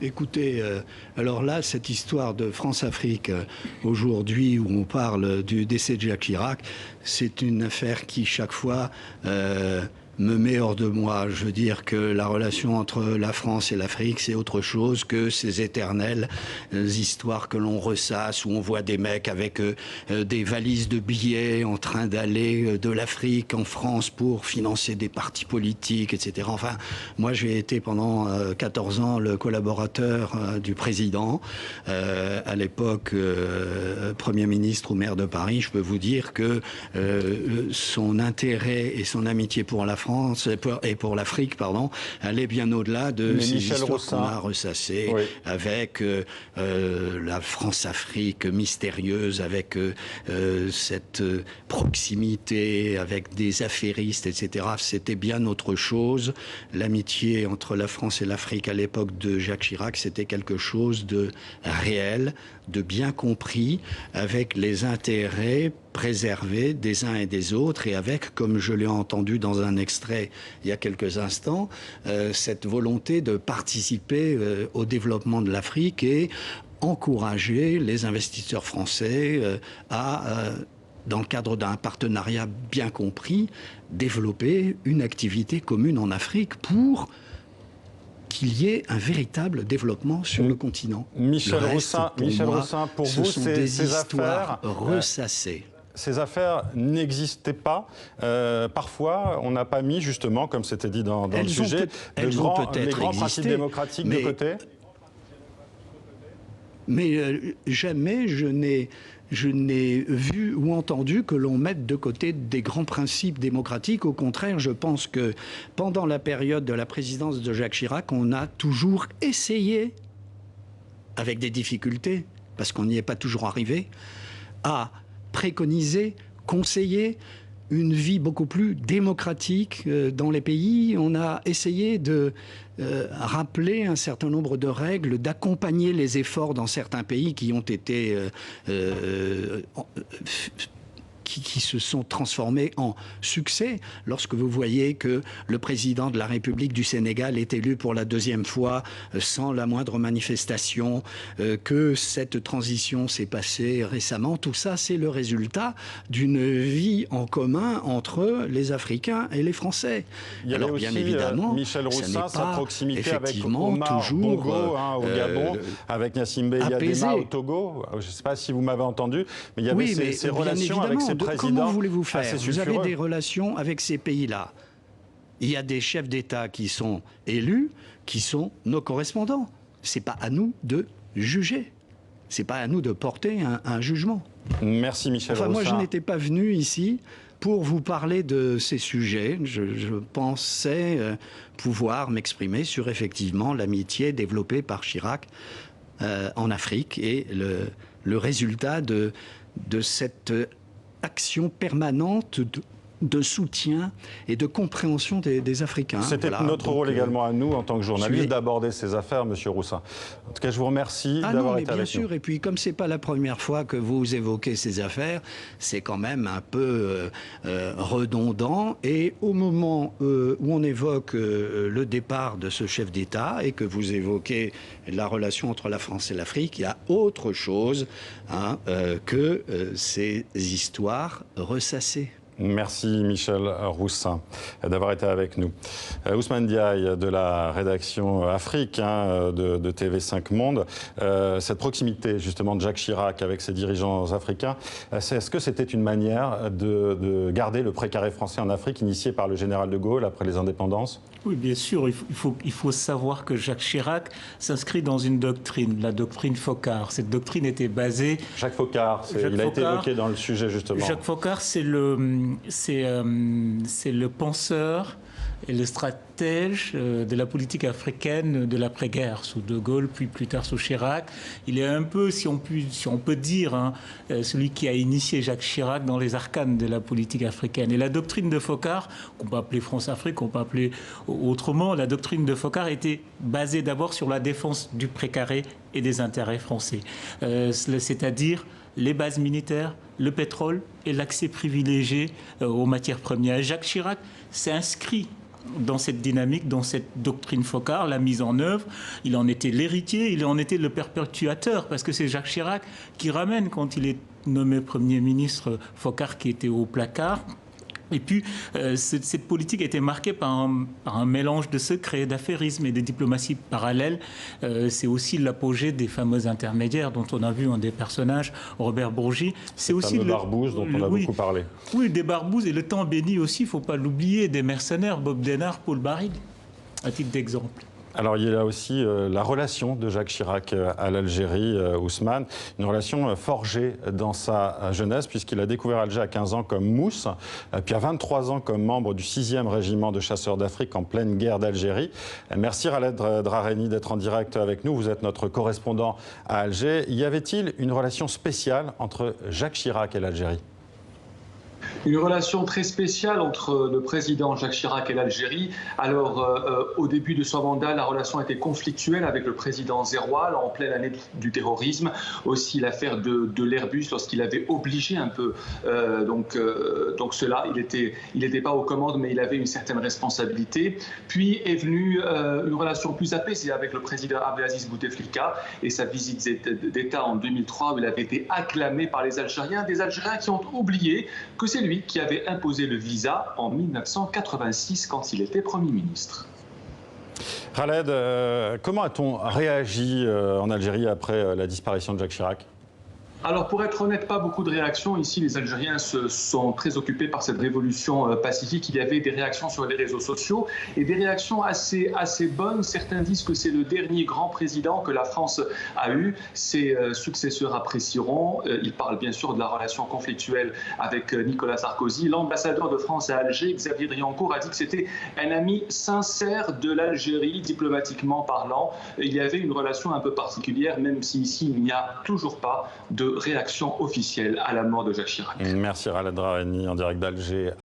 Écoutez, alors là, cette histoire de France-Afrique, aujourd'hui, où on parle du décès de Jacques Chirac, c'est une affaire qui, chaque fois, me met hors de moi. Je veux dire que la relation entre la France et l'Afrique, c'est autre chose que ces éternelles histoires que l'on ressasse, où on voit des mecs avec des valises de billets en train d'aller de l'Afrique en France pour financer des partis politiques, etc. Enfin, moi, j'ai été pendant 14 ans le collaborateur du président, à l'époque Premier ministre ou maire de Paris. Je peux vous dire que son intérêt et son amitié pour la France et pour l'Afrique, pardon, allait bien au-delà de ces histoires qu'on a ressassées, oui, avec la France-Afrique mystérieuse, avec cette proximité, avec des affairistes, etc. C'était bien autre chose. L'amitié entre la France et l'Afrique à l'époque de Jacques Chirac, c'était quelque chose de réel, de bien compris, avec les intérêts préservés des uns et des autres, et avec, comme je l'ai entendu dans un extrait il y a quelques instants, cette volonté de participer au développement de l'Afrique et encourager les investisseurs français à, dans le cadre d'un partenariat bien compris, développer une activité commune en Afrique pour qu'il y ait un véritable développement sur le continent. Michel Roussin, pour vous, ces histoires ressassées. Ces affaires n'existaient pas. Parfois, on n'a pas mis, justement, comme c'était dit dans le sujet, les grands principes démocratiques de côté. Mais jamais je n'ai vu ou entendu que l'on mette de côté des grands principes démocratiques. Au contraire, je pense que pendant la période de la présidence de Jacques Chirac, on a toujours essayé, avec des difficultés, parce qu'on n'y est pas toujours arrivé, à préconiser, conseiller une vie beaucoup plus démocratique dans les pays. On a essayé de rappeler un certain nombre de règles, d'accompagner les efforts dans certains pays qui ont été qui se sont transformés en succès. Lorsque vous voyez que le président de la République du Sénégal est élu pour la deuxième fois sans la moindre manifestation, que cette transition s'est passée récemment, tout ça, c'est le résultat d'une vie en commun entre les Africains et les Français. Il y avait aussi, bien évidemment, Michel Roussin, sa proximité avec Omar Bongo au Gabon, avec Gnassingbé Eyadema au Togo. Je ne sais pas si vous m'avez entendu, mais il y avait ces relations avec ces présidents. Comment voulez-vous faire? Vous avez des relations avec ces pays-là. Il y a des chefs d'État qui sont élus, qui sont nos correspondants. Ce n'est pas à nous de juger. Ce n'est pas à nous de porter un jugement. Merci Michel Roussin. Moi, je n'étais pas venu ici pour vous parler de ces sujets. Je pensais pouvoir m'exprimer sur, effectivement, l'amitié développée par Chirac en Afrique et le résultat de cette action permanente de soutien et de compréhension des Africains. C'était notre rôle également à nous, en tant que journalistes, d'aborder ces affaires, Monsieur Roussin. En tout cas, je vous remercie d'avoir été avec nous. Bien sûr, et puis comme ce n'est pas la première fois que vous évoquez ces affaires, c'est quand même un peu redondant. Et au moment où on évoque le départ de ce chef d'État et que vous évoquez la relation entre la France et l'Afrique, il y a autre chose que ces histoires ressassées. Merci Michel Roussin d'avoir été avec nous. Ousmane Diaye de la rédaction Afrique de TV5 Monde. Cette proximité justement de Jacques Chirac avec ses dirigeants africains, est-ce que c'était une manière de garder le précaré français en Afrique initié par le général de Gaulle après les indépendances? Oui, bien sûr. Il faut savoir que Jacques Chirac s'inscrit dans une doctrine, la doctrine Foccart. Cette doctrine était basée... Jacques Foccart, il a été évoqué dans le sujet justement. Jacques Foccart, c'est le penseur et le stratège de la politique africaine de l'après-guerre, sous De Gaulle, puis plus tard sous Chirac. Il est un peu, si on peut dire, celui qui a initié Jacques Chirac dans les arcanes de la politique africaine. Et la doctrine de Foccart, qu'on peut appeler France-Afrique, qu'on peut appeler autrement, la doctrine de Foccart était basée d'abord sur la défense du précaré et des intérêts français. C'est-à-dire les bases militaires, le pétrole et l'accès privilégié aux matières premières. Jacques Chirac s'est inscrit dans cette dynamique, dans cette doctrine Foccart, la mise en œuvre. Il en était l'héritier, il en était le perpétuateur, parce que c'est Jacques Chirac qui ramène, quand il est nommé Premier ministre, Foccart qui était au placard. Et puis, cette politique a été marquée par un mélange de secrets, d'affairisme et de diplomatie parallèle. C'est aussi l'apogée des fameux intermédiaires dont on a vu un des personnages, Robert Bourgi. C'est aussi le Barbouze dont on a beaucoup parlé. Oui, des Barbouzes et le temps béni aussi, il ne faut pas l'oublier, des mercenaires, Bob Denard, Paul Baril, à titre d'exemple. Alors il y a aussi la relation de Jacques Chirac à l'Algérie, Ousmane, une relation forgée dans sa jeunesse puisqu'il a découvert Alger à 15 ans comme mousse, puis à 23 ans comme membre du 6e régiment de chasseurs d'Afrique en pleine guerre d'Algérie. Merci Khaled Drareni d'être en direct avec nous, vous êtes notre correspondant à Alger. Y avait-il une relation spéciale entre Jacques Chirac et l'Algérie ? Une relation très spéciale entre le président Jacques Chirac et l'Algérie. Alors, au début de son mandat, la relation était conflictuelle avec le président Zeroual en pleine année du terrorisme. Aussi l'affaire de l'Airbus, lorsqu'il avait obligé un peu donc cela. Il n'était pas aux commandes, mais il avait une certaine responsabilité. Puis est venue une relation plus apaisée avec le président Abdelaziz Bouteflika et sa visite d'État en 2003 où il avait été acclamé par les Algériens, des Algériens qui ont oublié que c'est lui qui avait imposé le visa en 1986 quand il était Premier ministre. Khaled, comment a-t-on réagi en Algérie après la disparition de Jacques Chirac ? Alors, pour être honnête, pas beaucoup de réactions. Ici, les Algériens se sont très occupés par cette révolution pacifique. Il y avait des réactions sur les réseaux sociaux et des réactions assez bonnes. Certains disent que c'est le dernier grand président que la France a eu. Ses successeurs apprécieront. Il parle bien sûr de la relation conflictuelle avec Nicolas Sarkozy. L'ambassadeur de France à Alger, Xavier Driancourt, a dit que c'était un ami sincère de l'Algérie, diplomatiquement parlant. Il y avait une relation un peu particulière, même si ici, il n'y a toujours pas de réaction officielle à la mort de Jacques Chirac. Merci Khaled Drareni en direct d'Alger.